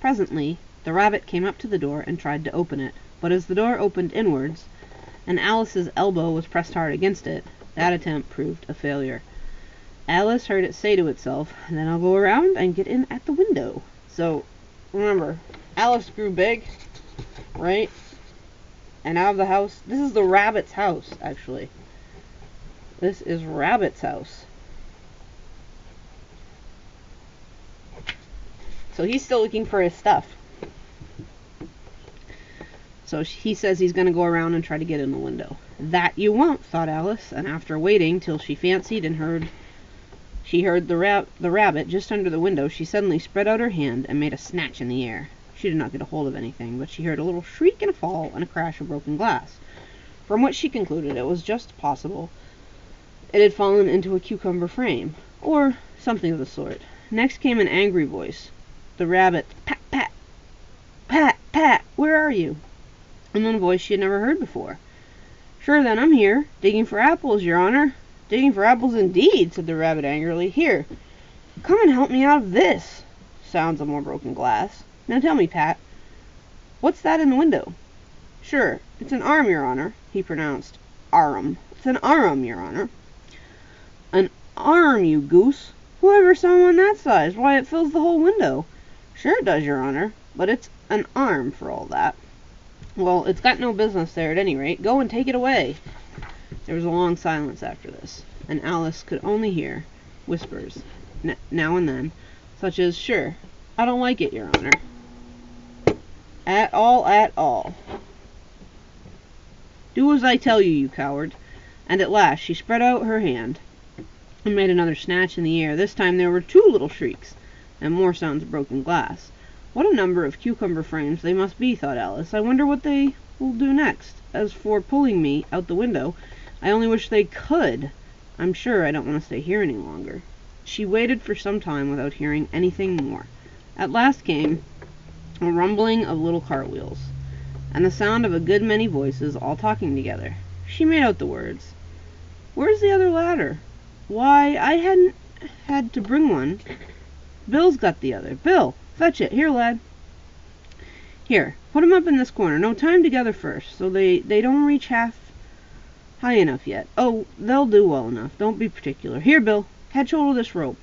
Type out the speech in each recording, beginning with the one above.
Presently, the rabbit came up to the door and tried to open it, but as the door opened inwards, and Alice's elbow was pressed hard against it, that attempt proved a failure. Alice heard it say to itself, "Then I'll go around and get in at the window." So, remember, Alice grew big, right? And out of the house. This is the rabbit's house, actually. This is Rabbit's house. So he's still looking for his stuff. So he says he's going to go around and try to get in the window. "That you won't," thought Alice, and after waiting till she fancied and heard the rabbit just under the window, she suddenly spread out her hand and made a snatch in the air. She did not get a hold of anything, but she heard a little shriek and a fall and a crash of broken glass, from which she concluded it was just possible it had fallen into a cucumber frame, or something of the sort. Next came an angry voice. The rabbit, "Pat, pat, pat, pat, where are you?" And then a voice she had never heard before. "Sure then, I'm here, digging for apples, your honor." "Digging for apples indeed," said the rabbit angrily. "Here, come and help me out of this." Sounds of more broken glass. "Now tell me, Pat, what's that in the window?" "Sure, it's an arm, your honor," he pronounced. "Arum. It's an arum, your honor." "An arm, you goose. Who ever saw one that size? Why, it fills the whole window." "Sure it does, your honor, but it's an arm for all that." "Well, it's got no business there at any rate. Go and take it away." There was a long silence after this, and Alice could only hear whispers, now and then, such as, "Sure, I don't like it, your honor. At all. Do as I tell you, you coward." And at last she spread out her hand and made another snatch in the air. This time there were 2 little shrieks, and more sounds of broken glass. What a number of cucumber frames they must be, thought Alice. I wonder what they will do next. As for pulling me out the window, I only wish they could. I'm sure I don't want to stay here any longer. She waited for some time without hearing anything more. At last came a rumbling of little cartwheels, and the sound of a good many voices all talking together. She made out the words. "Where's the other ladder? Why, I hadn't had to bring one. Bill's got the other. Bill, fetch it. Here, lad. Here, put 'em up in this corner. No, tie 'em together first, so they don't reach half high enough yet. Oh, they'll do well enough. Don't be particular. Here, Bill, catch hold of this rope.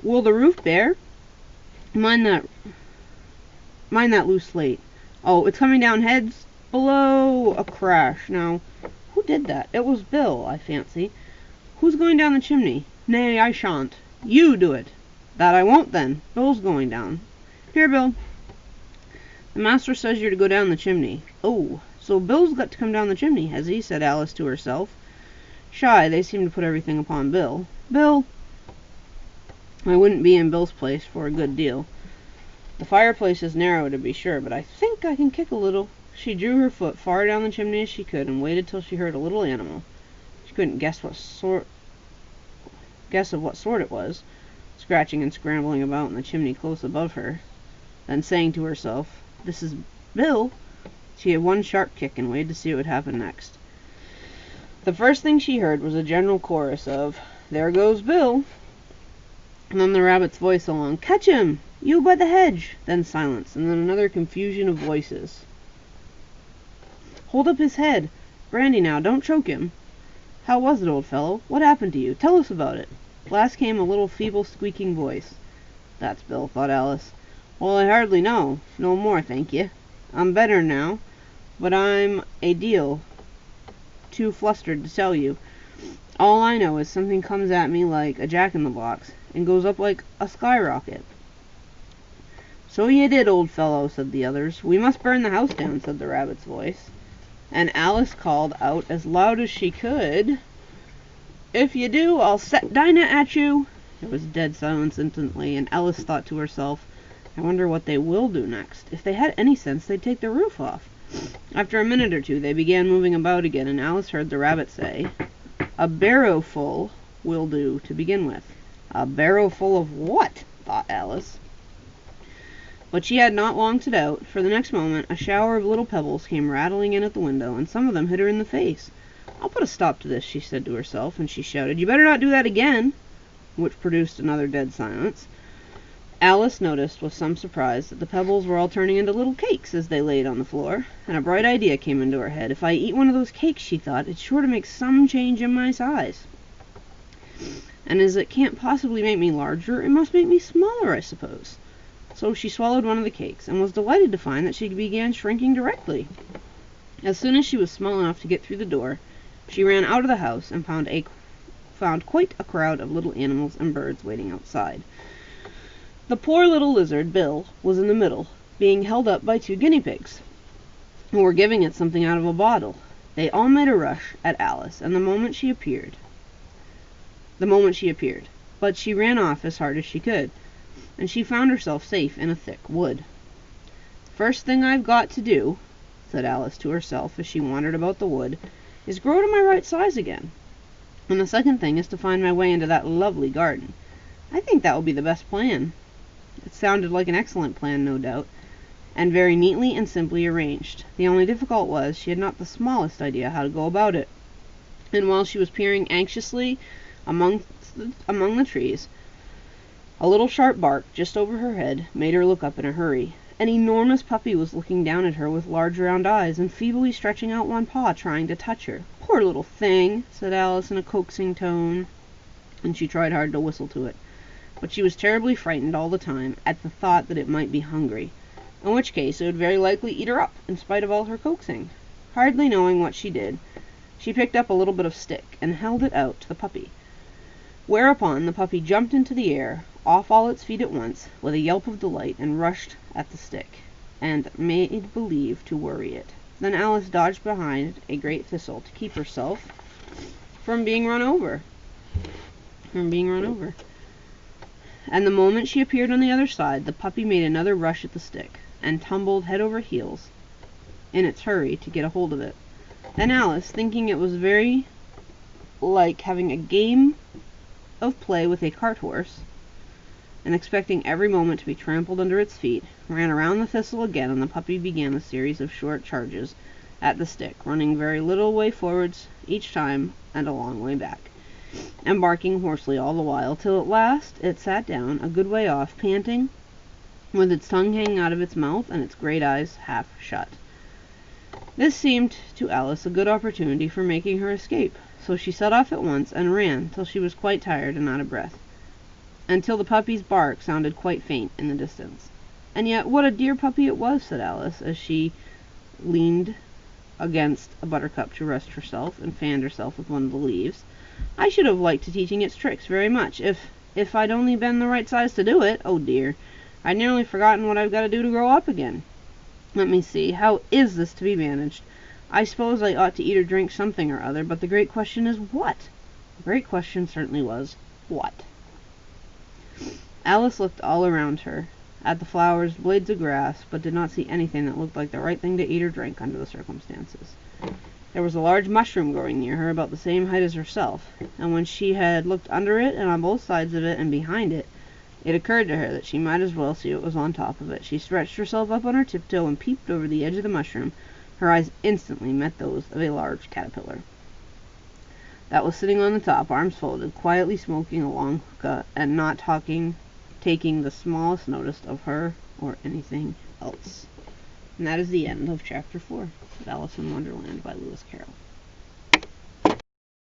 Will the roof bear? Mind that loose slate. Oh, it's coming down heads below." A crash. Now, who did that? It was Bill, I fancy. "Who's going down the chimney?" "Nay, I shan't. You do it." "That I won't, then. Bill's going down." "Here, Bill. The master says you're to go down the chimney." "Oh, so Bill's got to come down the chimney, has he?" said Alice to herself. Shy, they seem to put everything upon Bill. Bill! I wouldn't be in Bill's place for a good deal. The fireplace is narrow, to be sure, but I think I can kick a little. She drew her foot far down the chimney as she could, and waited till she heard a little animal. She couldn't guess of what sort it was, scratching and scrambling about in the chimney close above her. Then saying to herself, "This is Bill," she gave one sharp kick and waited to see what would happen next. The first thing she heard was a general chorus of, "There goes Bill," and then the rabbit's voice along, "Catch him! You by the hedge!" Then silence, and then another confusion of voices. "Hold up his head! Brandy now, don't choke him!" "How was it, old fellow? What happened to you? Tell us about it." Last came a little feeble squeaking voice. "That's Bill," thought Alice. "Well, I hardly know. No more, thank ye. I'm better now, but I'm a deal too flustered to tell you. All I know is something comes at me like a jack-in-the-box, and goes up like a skyrocket." "So ye did, old fellow," said the others. "We must burn the house down," said the rabbit's voice. And Alice called out as loud as she could, "If you do, I'll set Dinah at you." There was dead silence instantly, and Alice thought to herself, "I wonder what they will do next. If they had any sense, they'd take the roof off." After a minute or two, they began moving about again, and Alice heard the rabbit say, "A barrowful will do to begin with." A barrowful of what? thought Alice. But she had not long to doubt, for the next moment a shower of little pebbles came rattling in at the window, and some of them hit her in the face. "I'll put a stop to this," she said to herself, and she shouted, "You better not do that again," which produced another dead silence. Alice noticed with some surprise that the pebbles were all turning into little cakes as they laid on the floor, and a bright idea came into her head. If I eat one of those cakes, she thought, it's sure to make some change in my size. And as it can't possibly make me larger, it must make me smaller, I suppose. So she swallowed one of the cakes, and was delighted to find that she began shrinking directly. As soon as she was small enough to get through the door, she ran out of the house and found quite a crowd of little animals and birds waiting outside. The poor little lizard, Bill, was in the middle, being held up by 2 guinea pigs, who were giving it something out of a bottle. They all made a rush at Alice, and the moment she appeared, but she ran off as hard as she could, and she found herself safe in a thick wood. "First thing I've got to do," said Alice to herself as she wandered about the wood, "is grow to my right size again. And the second thing is to find my way into that lovely garden. I think that will be the best plan." It sounded like an excellent plan, no doubt, and very neatly and simply arranged. The only difficulty was she had not the smallest idea how to go about it. And while she was peering anxiously among the trees, a little sharp bark just over her head made her look up in a hurry. An enormous puppy was looking down at her with large round eyes, and feebly stretching out one paw, trying to touch her. "Poor little thing," said Alice in a coaxing tone, and she tried hard to whistle to it. But she was terribly frightened all the time at the thought that it might be hungry, in which case it would very likely eat her up, in spite of all her coaxing. Hardly knowing what she did, she picked up a little bit of stick and held it out to the puppy, whereupon the puppy jumped into the air, off all its feet at once, with a yelp of delight, and rushed at the stick, and made believe to worry it. Then Alice dodged behind a great thistle to keep herself from being run over. And the moment she appeared on the other side, the puppy made another rush at the stick, and tumbled head over heels in its hurry to get a hold of it. Then Alice, thinking it was very like having a game of play with a cart horse, and expecting every moment to be trampled under its feet, ran around the thistle again, and the puppy began a series of short charges at the stick, running very little way forwards each time and a long way back, and barking hoarsely all the while, till at last it sat down a good way off, panting, with its tongue hanging out of its mouth and its great eyes half shut. This seemed to Alice a good opportunity for making her escape, so she set off at once and ran till she was quite tired and out of breath, until the puppy's bark sounded quite faint in the distance. "And yet what a dear puppy it was," said Alice, as she leaned against a buttercup to rest herself, and fanned herself with one of the leaves. "I should have liked to teaching its tricks very much, if I'd only been the right size to do it. Oh dear, I'd nearly forgotten what I've got to do to grow up again. Let me see, how is this to be managed? I suppose I ought to eat or drink something or other, but the great question is what?" The great question certainly was, what? Alice looked all around her, at the flowers, blades of grass, but did not see anything that looked like the right thing to eat or drink under the circumstances. There was a large mushroom growing near her, about the same height as herself, and when she had looked under it, and on both sides of it, and behind it, it occurred to her that she might as well see what was on top of it. She stretched herself up on her tiptoe and peeped over the edge of the mushroom. Her eyes instantly met those of a large caterpillar that was sitting on the top, arms folded, quietly smoking a long hookah, and not taking the smallest notice of her or anything else. And that is the end of Chapter 4 of Alice in Wonderland by Lewis Carroll.